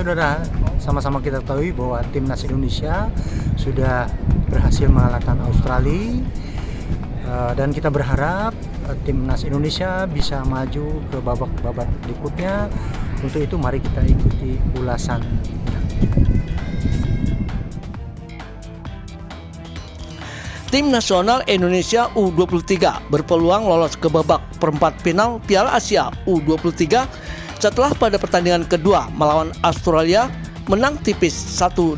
saudara, sama-sama kita ketahui bahwa timnas Indonesia sudah berhasil mengalahkan Australia, dan kita berharap timnas Indonesia bisa maju ke babak berikutnya. Untuk itu mari kita ikuti ulasannya. Tim nasional Indonesia U23 berpeluang lolos ke babak perempat final Piala Asia U23 setelah pada pertandingan kedua melawan Australia menang tipis 1-0.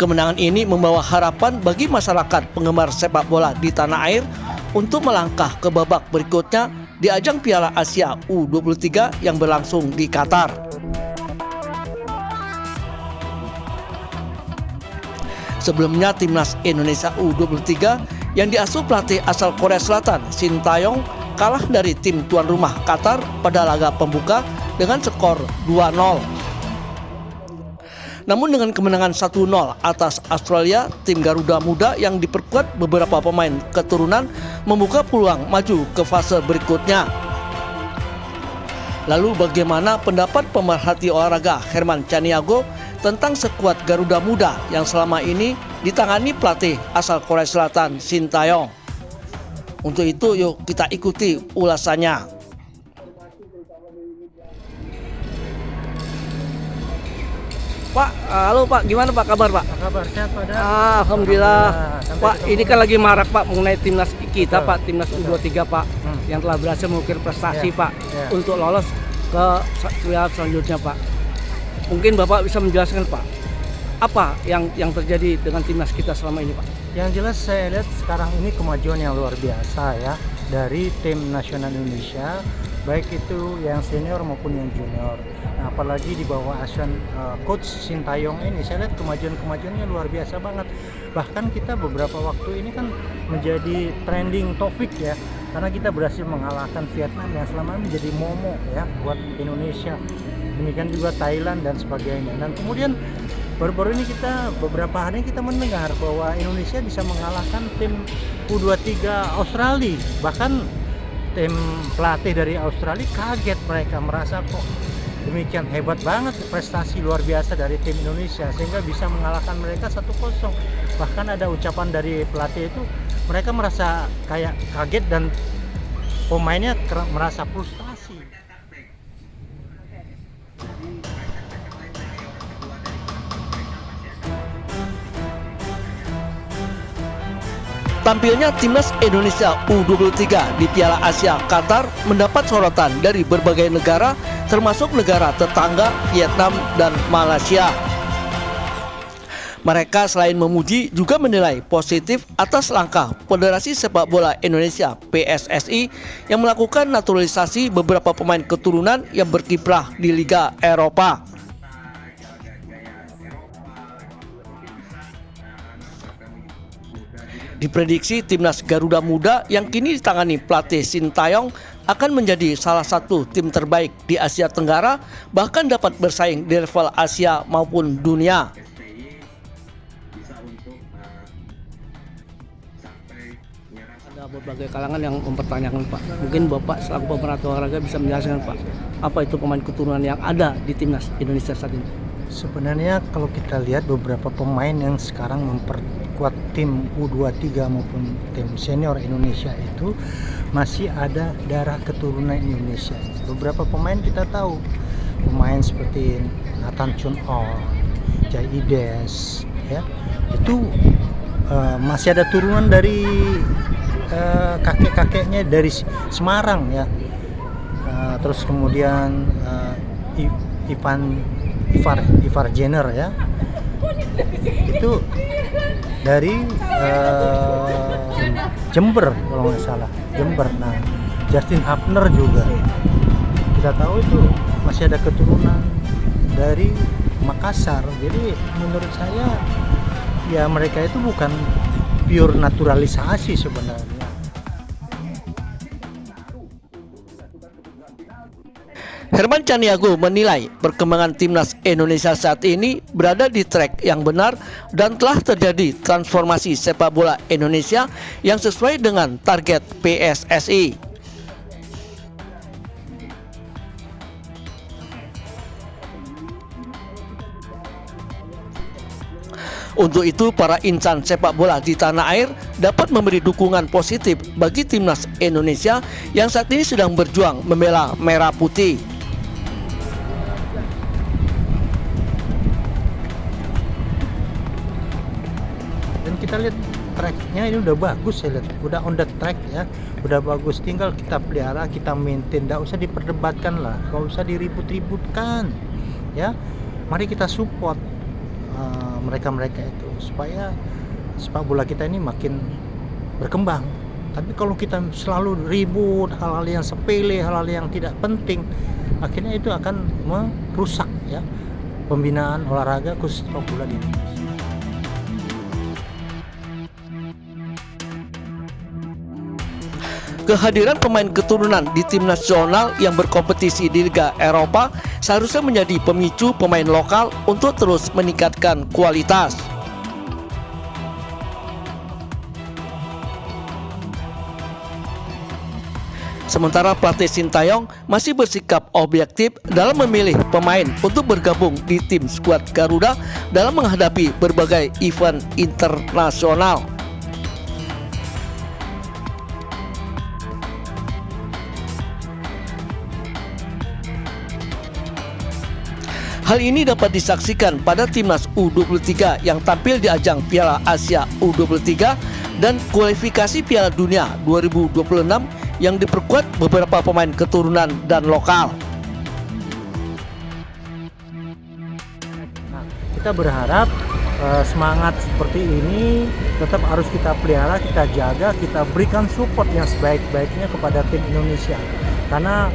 Kemenangan ini membawa harapan bagi masyarakat penggemar sepak bola di tanah air untuk melangkah ke babak berikutnya di ajang Piala Asia U23 yang berlangsung di Qatar. Sebelumnya timnas Indonesia U23 yang diasuh pelatih asal Korea Selatan Shin Tae-yong kalah dari tim tuan rumah Qatar pada laga pembuka dengan skor 2-0. Namun dengan kemenangan 1-0 atas Australia, tim Garuda Muda yang diperkuat beberapa pemain keturunan membuka peluang maju ke fase berikutnya. Lalu bagaimana pendapat pemerhati olahraga Herman Chaniago tentang skuad Garuda Muda yang selama ini ditangani pelatih asal Korea Selatan Shin Tae-yong? Untuk itu yuk kita ikuti ulasannya. Pak, halo Pak, gimana Pak kabar Pak? Kabar sehat Pak? Alhamdulillah. Pak, ini kan lagi marak Pak mengenai timnas kita Betul. Pak, timnas U23 Pak, yang telah berhasil mengukir prestasi Pak untuk lolos ke piala selanjutnya Pak. Mungkin Bapak bisa menjelaskan Pak, apa yang terjadi dengan timnas kita selama ini Pak? Yang jelas saya lihat sekarang ini kemajuan yang luar biasa ya dari tim nasional Indonesia, baik itu yang senior maupun yang junior. Nah, apalagi di bawah asuhan coach Shin Tae-yong ini, saya lihat kemajuannya luar biasa banget. Bahkan kita beberapa waktu ini kan menjadi trending topik ya, karena kita berhasil mengalahkan Vietnam yang selama ini menjadi momo ya buat Indonesia. Demikian juga Thailand dan sebagainya. Dan kemudian baru-baru ini beberapa hari kita mendengar bahwa Indonesia bisa mengalahkan tim U23 Australia. Bahkan tim pelatih dari Australia kaget, mereka merasa kok demikian hebat banget, prestasi luar biasa dari tim Indonesia sehingga bisa mengalahkan mereka 1-0. Bahkan ada ucapan dari pelatih itu, mereka merasa kayak kaget dan pemainnya merasa frustasi. Tampilnya timnas Indonesia U23 di Piala Asia Qatar mendapat sorotan dari berbagai negara termasuk negara tetangga Vietnam dan Malaysia. Mereka selain memuji juga menilai positif atas langkah Federasi Sepak Bola Indonesia PSSI yang melakukan naturalisasi beberapa pemain keturunan yang berkiprah di Liga Eropa. Diprediksi timnas Garuda Muda yang kini ditangani pelatih Shin Tae-yong akan menjadi salah satu tim terbaik di Asia Tenggara, bahkan dapat bersaing di level Asia maupun dunia. Ada berbagai kalangan yang mempertanyakan Pak. Mungkin Bapak selaku pemerhati olahraga bisa menjelaskan Pak, apa itu pemain keturunan yang ada di timnas Indonesia saat ini? Sebenarnya kalau kita lihat beberapa pemain yang sekarang memperkuat tim U23 maupun tim senior Indonesia itu masih ada darah keturunan Indonesia. Beberapa pemain kita tahu, pemain seperti Nathan Chun-oh, Jaides, ya itu masih ada turunan dari kakek-kakeknya dari Semarang ya. Terus kemudian Ivar Jenner ya, itu dari Jember kalau nggak salah, Jember. Nah, Justin Hapner juga kita tahu itu masih ada keturunan dari Makassar. Jadi menurut saya ya mereka itu bukan pure naturalisasi sebenarnya. Herman Chaniago menilai perkembangan timnas Indonesia saat ini berada di track yang benar dan telah terjadi transformasi sepak bola Indonesia yang sesuai dengan target PSSI. Untuk itu, para insan sepak bola di tanah air dapat memberi dukungan positif bagi timnas Indonesia yang saat ini sedang berjuang membela merah putih. Dan kita lihat tracknya ini udah bagus, saya lihat udah on the track ya, udah bagus, tinggal kita pelihara, kita maintain, nggak usah diperdebatkan lah, nggak usah diribut-ributkan ya. Mari kita support mereka-mereka itu supaya sepak bola kita ini makin berkembang. Tapi kalau kita selalu ribut hal-hal yang sepele, hal-hal yang tidak penting, akhirnya itu akan merusak ya pembinaan olahraga khusus sepak bola di Indonesia. Kehadiran pemain keturunan di tim nasional yang berkompetisi di Liga Eropa seharusnya menjadi pemicu pemain lokal untuk terus meningkatkan kualitas. Sementara pelatih Sintayong masih bersikap objektif dalam memilih pemain untuk bergabung di tim skuad Garuda dalam menghadapi berbagai event internasional. Hal ini dapat disaksikan pada timnas U23 yang tampil di ajang Piala Asia U23 dan kualifikasi Piala Dunia 2026 yang diperkuat beberapa pemain keturunan dan lokal. Nah, kita berharap semangat seperti ini tetap harus kita pelihara, kita jaga, kita berikan support yang sebaik-baiknya kepada tim Indonesia. Karena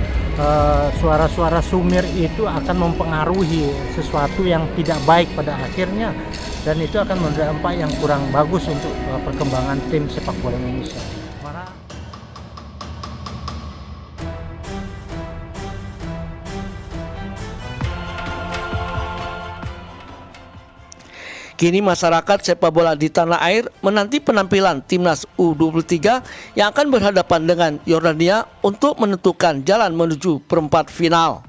suara-suara sumir itu akan mempengaruhi sesuatu yang tidak baik pada akhirnya, dan itu akan berdampak yang kurang bagus untuk perkembangan tim sepak bola Indonesia. Kini masyarakat sepak bola di tanah air menanti penampilan timnas U23 yang akan berhadapan dengan Yordania untuk menentukan jalan menuju perempat final.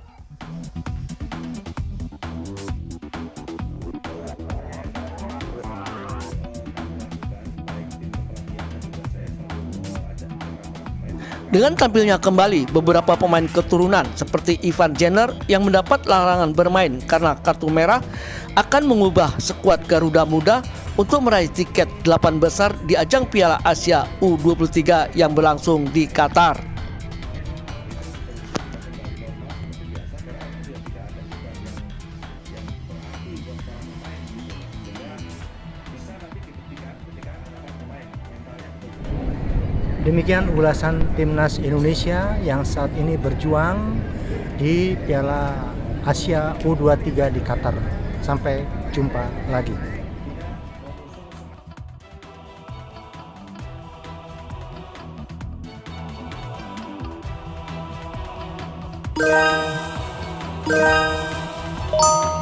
Dengan tampilnya kembali beberapa pemain keturunan seperti Ivan Jenner yang mendapat larangan bermain karena kartu merah akan mengubah skuad Garuda Muda untuk meraih tiket 8 besar di ajang Piala Asia U23 yang berlangsung di Qatar. Demikian ulasan timnas Indonesia yang saat ini berjuang di Piala Asia U23 di Qatar. Sampai jumpa lagi. Yeah.